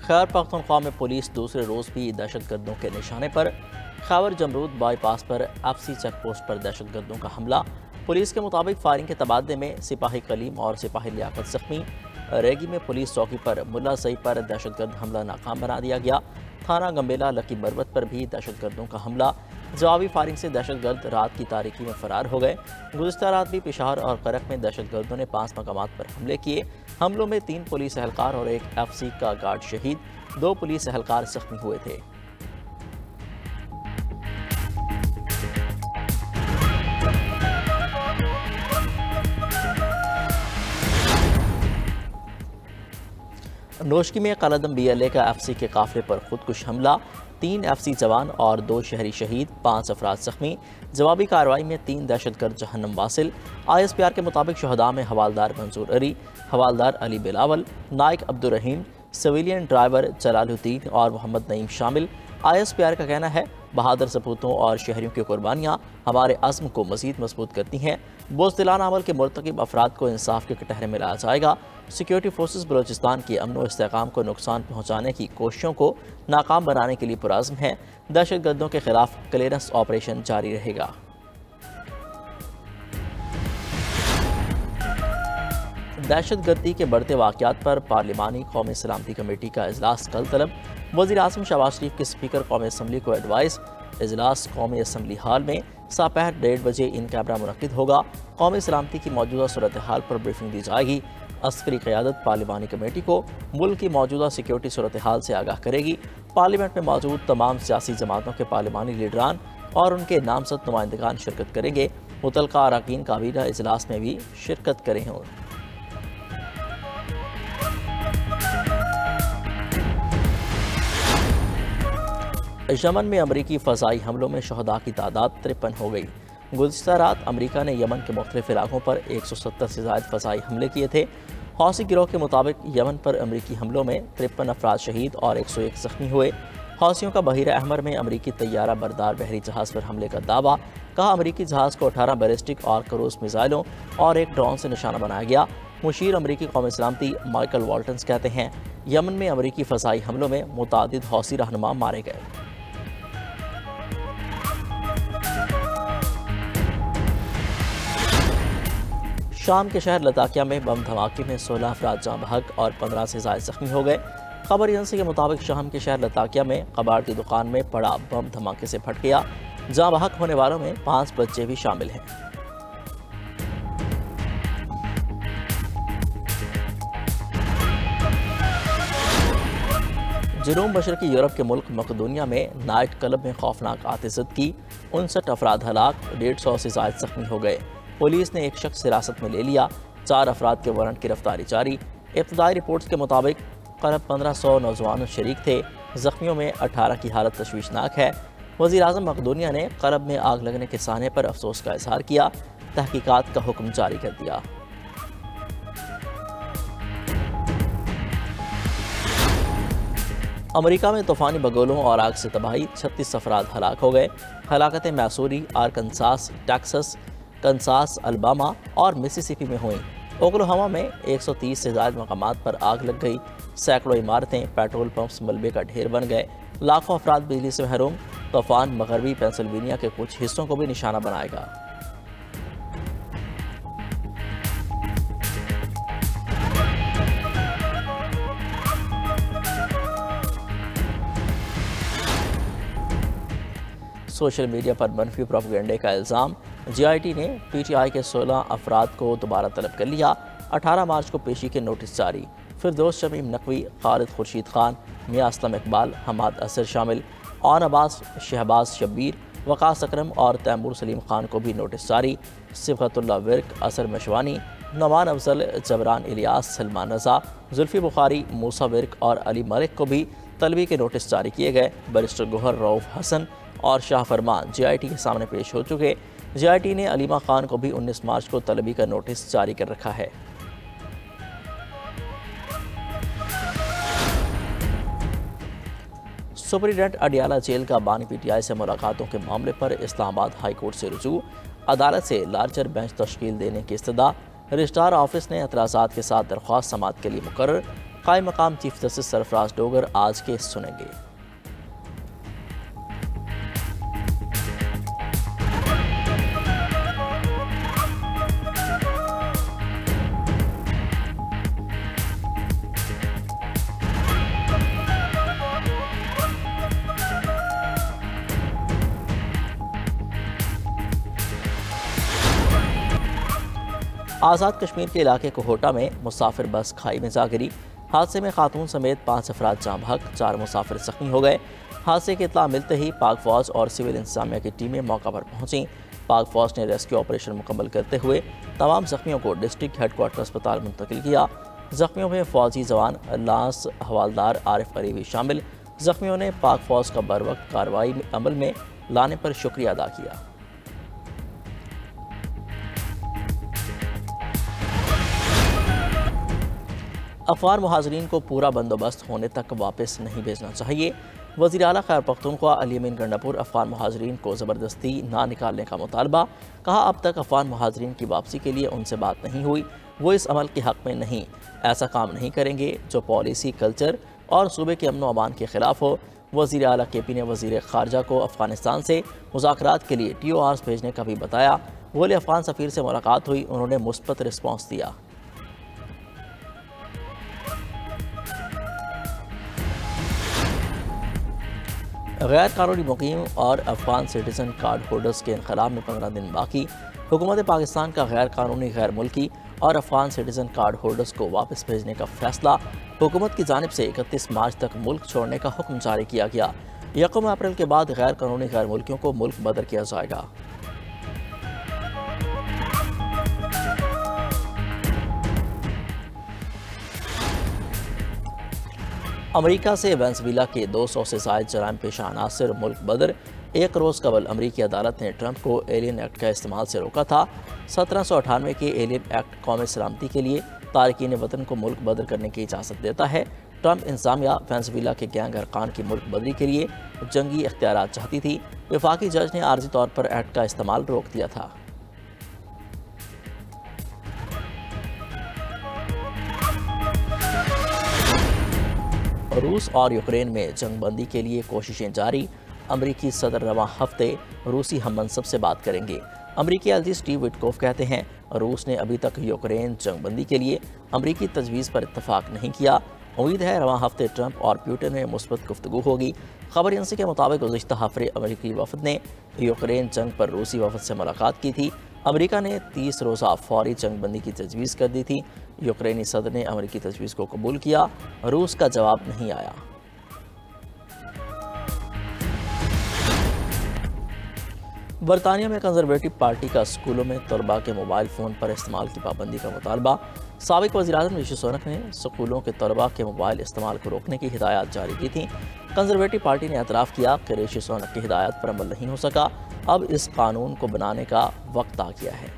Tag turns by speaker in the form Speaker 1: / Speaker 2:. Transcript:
Speaker 1: खैबर पख्तूनख्वा में पुलिस दूसरे रोज़ भी दहशतगर्दों के निशाने पर। खैबर जमरूद बाईपास पर एफसी चेक पोस्ट पर दहशतगर्दों का हमला। पुलिस के मुताबिक फायरिंग के तबादले में सिपाही कलीम और सिपाही लियाकत जख्मी। रेगी में पुलिस चौकी पर मुल्ला सई पर दहशतगर्द हमला नाकाम बना दिया गया। थाना गंबेला लकी मरवत पर भी दहशतगर्दों का हमला। जवाबी फायरिंग से दहशतगर्द रात की तारीकी में फरार हो गए। गुज़िश्ता रात भी पेशावर और करक में दहशतगर्दों ने 5 मकामात पर हमले किए। हमलों में 3 पुलिस एहलकार और 1 एफसी का गार्ड शहीद, 2 पुलिस एहलकार जख्मी हुए थे। नोशकी में कलदम BLA का एफसी के काफिले पर खुदकुश हमला। 3 एफसी जवान और 2 शहरी शहीद, 5 अफराद जख्मी। जवाबी कार्रवाई में 3 दहशतगर्द जहन्नम वासिल। ISPR के मुताबिक शहदा में हवालदार मंजूर अली, हवालदार अली बिलावल, नाइक अब्दुल रहीम, सिविलियन ड्राइवर जलालुद्दीन और मोहम्मद नईम शामिल। ISPR का कहना है बहादुर सपूतों और शहरियों की कुर्बानियाँ हमारे अज़्म को मज़ीद मजबूत करती हैं। बुज़दिलाना अमल के मुर्तकिब अफराद को इंसाफ के कटहरे में लाया जाएगा। सिक्योरिटी फोर्सेस बलूचिस्तान की अमन व इस्तेहकाम को नुकसान पहुँचाने की कोशिशों को नाकाम बनाने के लिए पुरज़्म है। दहशतगर्दों के खिलाफ क्लियरेंस ऑपरेशन जारी रहेगा। दहशतगर्दी के बढ़ते वाक़यात पर पार्लिमानी कौमी सलामती कमेटी का इजलास कल तलब। वज़ीर आज़म शहबाज शरीफ के स्पीकर कौमी असम्बली को एडवाइस। इजलास कौमी असम्बली हाल में दोपहर 1:30 बजे इन कैमरा मुनक्किद होगा। कौमी सलामती की मौजूदा सूरत हाल पर ब्रीफिंग दी जाएगी। अस्करी क़यादत पार्लिमानी कमेटी को मुल्क की मौजूदा सिक्योरिटी सूरत हाल से आगाह करेगी। पार्लियामेंट में मौजूद तमाम सियासी जमातों के पार्लिमानी लीडरान और उनके नामजद नुमाइंदगान शिरकत करेंगे। मुतलका अराकीन काबीना इजलास में भी शिरकत करेंगे। यमन में अमरीकी फ़ज़ाई हमलों में शहदा की तादाद 53 हो गई। गुज़िश्ता रात अमरीका ने यमन के मुख्तलिफ इलाकों पर 170 से ज़ायद फ़ज़ाई हमले किए थे। हौसी गिरोह के मुताबिक यमन पर अमरीकी हमलों में 53 अफराद शहीद और 101 जख्मी हुए। हौसियों का बहीरा अहमर में अमरीकी तैयारा बरदार बहरी जहाज़ पर हमले का दावा। कहा अमरीकी जहाज़ को 18 बैलिस्टिक और क्रूज़ मिसाइलों और 1 ड्रोन से निशाना बनाया गया। मुशीर अमरीकी कौमी सलामती माइकल वॉल्टन्स कहते हैं यमन में अमरीकी फ़ज़ाई हमलों में मुतादिद हौसी रहनुमा मारे गए। शाम के शहर लताकिया में बम धमाके में 16 अफराद जाँ बहक और 15 से ज़ायद जख्मी हो गए। खबर एजेंसी के मुताबिक शाम के शहर लताकिया में कबाड़ की दुकान में पड़ा बम धमाके से फट गया। जाँ बहक होने वालों में 5 बच्चे भी शामिल हैं। जनूब मशरकी यूरोप के मुल्क मकदूनिया में नाइट क्लब में खौफनाक आतिशत की। 59 अफराद हलाक, 150 से ज़ायद जख्मी हो गए। पुलिस ने 1 शख्स हिरासत में ले लिया। 4 अफराद के वारंट गिरफ्तारी जारी। इब्तदाई रिपोर्ट्स के मुताबिक करीब 1500 नौजवान शरीक थे। जख्मियों में 18 की हालत तशवीशनाक है। वज़ीर आज़म मकदूनिया ने क्लब में आग लगने के साने पर अफसोस का इजहार किया। तहकीकात का हुक्म जारी कर दिया। अमेरिका में तूफ़ानी बगोलों और आग से तबाही, 36 अफराद हलाक हो गए। हलाकतें मैसूरी, आरकनसास, टेक्सास, कंसास, अलबामा और मिसिसिपी में हुई। ओक्लाहोमा में 130 से ज़्यादा मकामात पर आग लग गई। सैकड़ों इमारतें, पेट्रोल पंप्स मलबे का ढेर बन गए। लाखों अफराद बिजली से महरूम। तूफान मगरबी पेंसिल्वेनिया के कुछ हिस्सों को भी निशाना बनाएगा। सोशल मीडिया पर मनफी प्रोपेगेंडे का इल्ज़ाम। GIT ने PTI के 16 अफराद को दोबारा तलब कर लिया। 18 मार्च को पेशी के नोटिस जारी। फिरदौस शमीम नकवी, खालिद खुर्शीद खान, मियां असलम इकबाल, हमाद असर शामिल। ऑन अब्बास, शहबाज शब्बीर, वकास अकरम और तैमूर सलीम खान को भी नोटिस जारी। सिफ़तुल्लाह विर्क, असर मशवानी, नमान अफजल, जबरान इलियास, सलमान रज़ा, जुल्फ़ी बुखारी, मूसा विर्क और अली मलिक को भी तलबी के नोटिस जारी किए गए। बैरिस्टर गोहर रऊफ़ हसन और शाह फरमान GIT के सामने पेश हो चुके। GIT ने अलीमा खान को भी 19 मार्च को तलबी का नोटिस जारी कर रखा है। सुपरिटेंडेंट अडियाला जेल का बानी PTI से मुलाकातों के मामले पर इस्लामाबाद हाई कोर्ट से रुजू। अदालत से लार्जर बेंच तश्कील देने की इस्तदा। रजिस्ट्रार ऑफिस ने एतराज़ात के साथ दरख्वास्त समाअत के लिए मुकर्रर। कायम मकाम चीफ जस्टिस सरफराज डोगर आज केस सुनेंगे। आज़ाद कश्मीर के इलाके कोहोटा में मुसाफिर बस खाई में जा गिरी। हादसे में खातून समेत 5 अफराद जाँ बहक, 4 मुसाफिर जख्मी हो गए। हादसे की इत्तला मिलते ही पाक फौज और सिविल इंतजामिया की टीमें मौका पर पहुंची। पाक फौज ने रेस्क्यू ऑपरेशन मुकम्मल करते हुए तमाम जख्मियों को डिस्ट्रिक्ट हेडक्वार्टर अस्पताल मुंतकिल किया। जख्मियों में फौजी जवान लांस हवालदार आरिफ अली भी शामिल। जख्मियों ने पाक फौज का बर वक्त कार्रवाई अमल में लाने पर शुक्रिया अदा किया। अफगान मुहाजिरीन को पूरा बंदोबस्त होने तक वापस नहीं भेजना चाहिए। वज़ीर आला खैबर पख्तूनख्वा अली अमीन गंडापुर अफगान मुहाजिरीन को ज़बरदस्ती ना निकालने का मुतालबा। कहा, अब तक अफगान मुहाजिरीन की वापसी के लिए उनसे बात नहीं हुई। वो इस अमल के हक़ में नहीं, ऐसा काम नहीं करेंगे जो पॉलिसी, कल्चर और सूबे के अमन व अमान के ख़िलाफ़ हो। वज़ीर आला KP ने वज़ीर ख़ारजा को अफ़गानिस्तान से मुज़ाकरात के लिए TORs भेजने का भी बताया। गोले अफ़गान सफ़ीर से मुलाकात हुई, उन्होंने मुस्बत रिस्पॉन्स दिया। गैर कानूनी मुकीम और अफगान सिटीज़न कार्ड होल्डर्स के इनक़लाब में 15 दिन बाकी। हुकूमत पाकिस्तान का गैर कानूनी, गैर मुल्की और अफगान सिटीज़न कार्ड होल्डर्स को वापस भेजने का फैसला। हुकूमत की जानिब से 31 मार्च तक मुल्क छोड़ने का हुक्म जारी किया गया। 1 अप्रैल के बाद गैर कानूनी, गैर मुल्कियों को मुल्क बदर किया जाएगा। अमेरिका से वेनेज़ुएला के 200 से ज़ायद जराइम पेशा अनासर मुल्क बदर। एक रोज़ कबल अमरीकी अदालत ने ट्रंप को एलियन एक्ट का इस्तेमाल से रोका था। 1798 के एलियन एक्ट कौमी सलामती के लिए तारकीन वतन को मुल्क बदर करने की इजाज़त देता है। ट्रंप इंतजामिया वेनेज़ुएला के गैंग अरकान की मुल्क बदरी के लिए जंगी इख्तियारात चाहती थी। वफाकी जज ने आर्जी तौर पर एक्ट का इस्तेमाल रोक दिया था। रूस और यूक्रेन में जंगबंदी के लिए कोशिशें जारी। अमरीकी सदर रवां हफ्ते रूसी हममनसब से बात करेंगे। अमरीकी एलजी स्टीव विटकोफ कहते हैं, रूस ने अभी तक यूक्रेन जंगबंदी के लिए अमरीकी तजवीज़ पर इत्तफाक नहीं किया। उम्मीद है रवां हफ्ते ट्रंप और पुतिन में मुस्बत गुफ्तगू होगी। खबर एजेंसी के मुताबिक गुज़िश्ता हफ्ते अमरीकी वफद ने यूक्रेन जंग पर रूसी वफद से मुलाकात की थी। अमरीका ने 30 रोज़ा फौरी जंगबंदी की तजवीज़ कर दी थी। यूक्रेनी सदर ने अमरीकी तजवीज़ को कबूल किया। रूस का जवाब नहीं आया। बरतानिया में कंजरवेटिव पार्टी का स्कूलों में तलबा के मोबाइल फ़ोन पर इस्तेमाल की पाबंदी का मुतालबा। साबिक वज़ीर-ए-आज़म ऋषि सुनक ने स्कूलों के तलबा के मोबाइल इस्तेमाल को रोकने की हिदायत जारी की थी। कंजरवेटिव पार्टी ने एतराफ़ किया कि ऋषि सुनक की हिदायत पर अमल नहीं हो सका। अब इस कानून को बनाने का वक्त आ गया है।